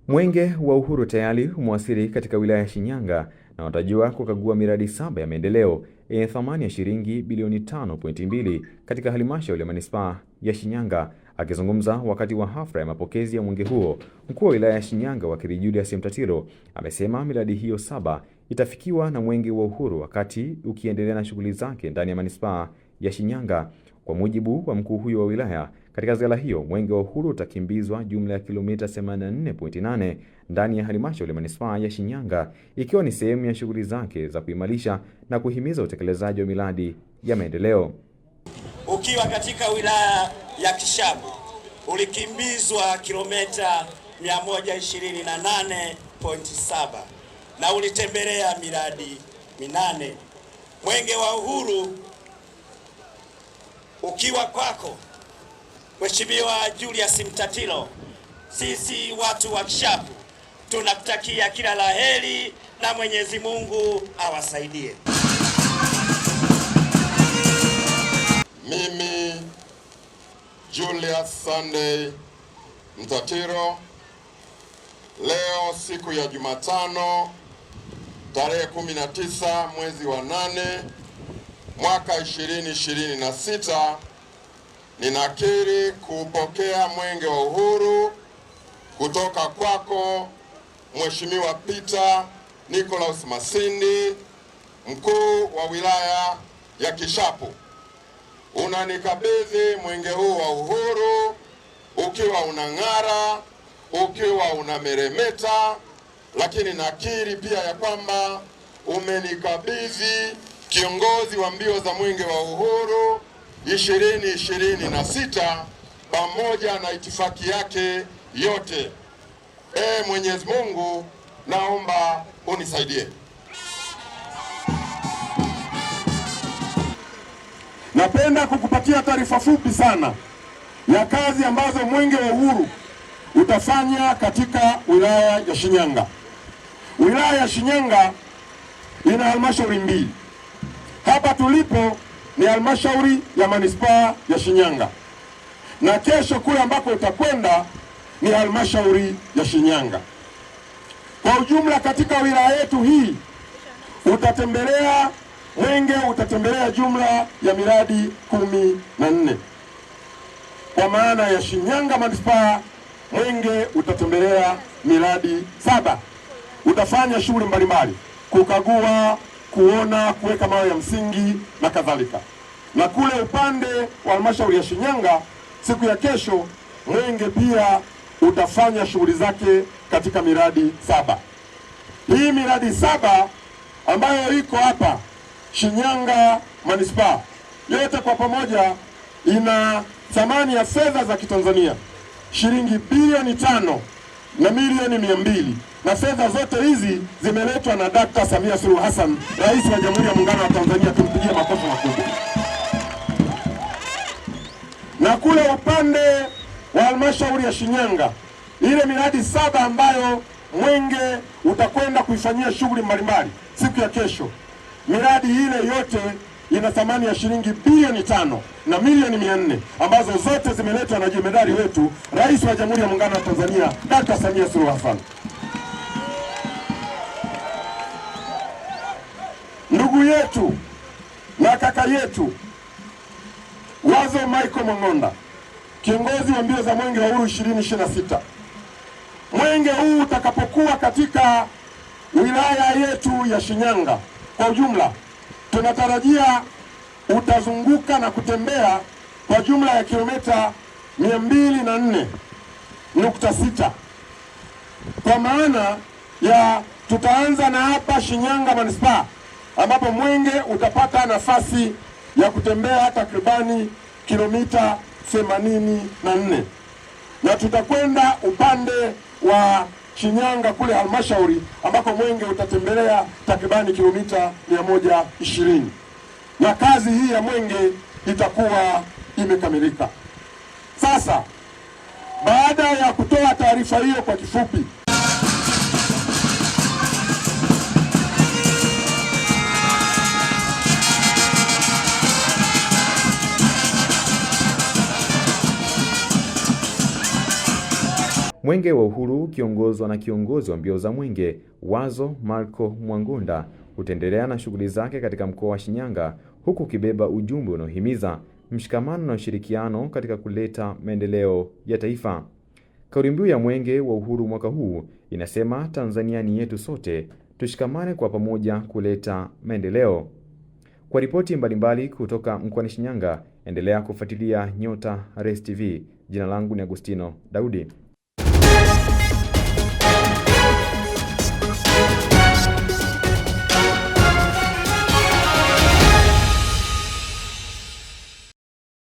Mwenge wa Uhuru tayari umewasili katika wilaya ya Shinyanga na unatarajiwa kukagua miradi 7 ya maendeleo yenye thamani ya shilingi bilioni 5.2 katika halmashauri ya manispaa ya Shinyanga. Akizungumza wakati wa hafla ya mapokezi ya mwenge huo, mkuu wa wilaya ya Shinyanga Wakili Julius Mtatiro amesema miradi hiyo 7 itafikiwa na Mwenge wa Uhuru wakati ukiendelea na shughuli zake ndani ya manispaa ya Shinyanga. Kwa mujibu wa mkuu huyo wa wilaya, katika ziara hiyo Mwenge wa Uhuru utakimbizwa jumla ya kilomita 84.8 ndani ya halmashauri ya manispaa ya Shinyanga, ikiwa ni sehemu ya shughuli zake za kuimarisha na kuhimiza utekelezaji wa miradi ya maendeleo. Ukiwa katika wilaya ya Kishapu ulikimbizwa kilomita 128.7 na ulitembelea miradi 8. Mwenge wa Uhuru ukiwa kwako Mheshimiwa Julius Mtatiro, sisi watu wa Kishapu tunakutakia kila laheri na Mwenyezi Mungu awasaidie. Mimi Julius Sunday Mtatiro, leo siku ya Jumatano tarehe 19 mwezi wa 8 mwaka 2026, ninakiri kupokea Mwenge wa Uhuru kutoka kwako Mheshimiwa Peter Nicholas Masindi, mkuu wa wilaya ya Kishapu. Unanikabidhi mwenge huu wa uhuru ukiwa unang'ara, ukiwa unameremeta, lakini nakiri pia ya kwamba umenikabidhi kiongozi wa mbio za mwenge wa uhuru 2026 pamoja na itifaki yake yote. Mwenyezi Mungu, naomba unisaidie. Napenda kukupatia taarifa fupi sana ya kazi ambazo Mwenge wa Uhuru utafanya katika wilaya ya Shinyanga. Wilaya ya Shinyanga ina halmashauri mbili. Hapa tulipo ni halmashauri ya manispaa ya Shinyanga, na kesho kule ambako utakwenda ni halmashauri ya Shinyanga. Kwa ujumla katika wilaya yetu hii Mwenge utatembelea jumla ya miradi 14. Kwa maana ya Shinyanga manispaa, Mwenge utatembelea miradi 7. Utafanya shughuli mbalimbali, kukagua, kuona, kuweka mawe ya msingi na kadhalika. Na kule upande wa halmashauri ya Shinyanga siku ya kesho, Mwenge pia utafanya shughuli zake katika miradi 7. Hii miradi 7 ambayo iko hapa Shinyanga manispaa yote kwa pamoja ina thamani ya fedha za Kitanzania shilingi bilioni 5 na milioni 200, na fedha zote hizi zimeletwa na Dr. Samia Suluhu Hassan, Rais wa Jamhuri ya Muungano wa Tanzania. Tumpigie makofi makubwa. Na kule upande wa halmashauri ya Shinyanga, ile miradi 7 ambayo Mwenge utakwenda kuifanyia shughuli mbalimbali siku ya kesho, miradi ile yote ina thamani ya shilingi bilioni 5 na milioni 400, ambazo zote zimeletwa na jemedari wetu Rais wa Jamhuri ya Muungano wa Tanzania Dr. Samia Suluhu Hassan. Ndugu yetu na kaka yetu Wazo Michael Mang'onda, kiongozi wa mbio za Mwenge wa Uhuru 2026. Mwenge huu utakapokuwa katika wilaya yetu ya Shinyanga kwa ujumla, tunatarajia utazunguka na kutembea kwa jumla ya kilomita 204.6. Kwa maana ya tutaanza na hapa Shinyanga manispaa, ambapo Mwenge utapata nafasi ya kutembea takribani kilomita 84, na tutakwenda upande wa Shinyanga kule halmashauri ambako Mwenge utatembelea takribani kilomita 120, na kazi hii ya Mwenge itakuwa imekamilika. Sasa baada ya kutoa taarifa hiyo kwa kifupi, Mwenge wa Uhuru ukiongozwa na kiongozi wa mbio za Mwenge Wazo Marco Mwangunda utaendelea na shughuli zake katika mkoa wa Shinyanga, huku ukibeba ujumbe unaohimiza mshikamano na ushirikiano katika kuleta maendeleo ya taifa. Kauli mbiu ya Mwenge wa Uhuru mwaka huu inasema Tanzania ni yetu sote, tushikamane kwa pamoja kuleta maendeleo. Kwa ripoti mbalimbali kutoka mkoani Shinyanga, endelea kufuatilia Nyota Res TV. Jina langu ni Agustino Daudi.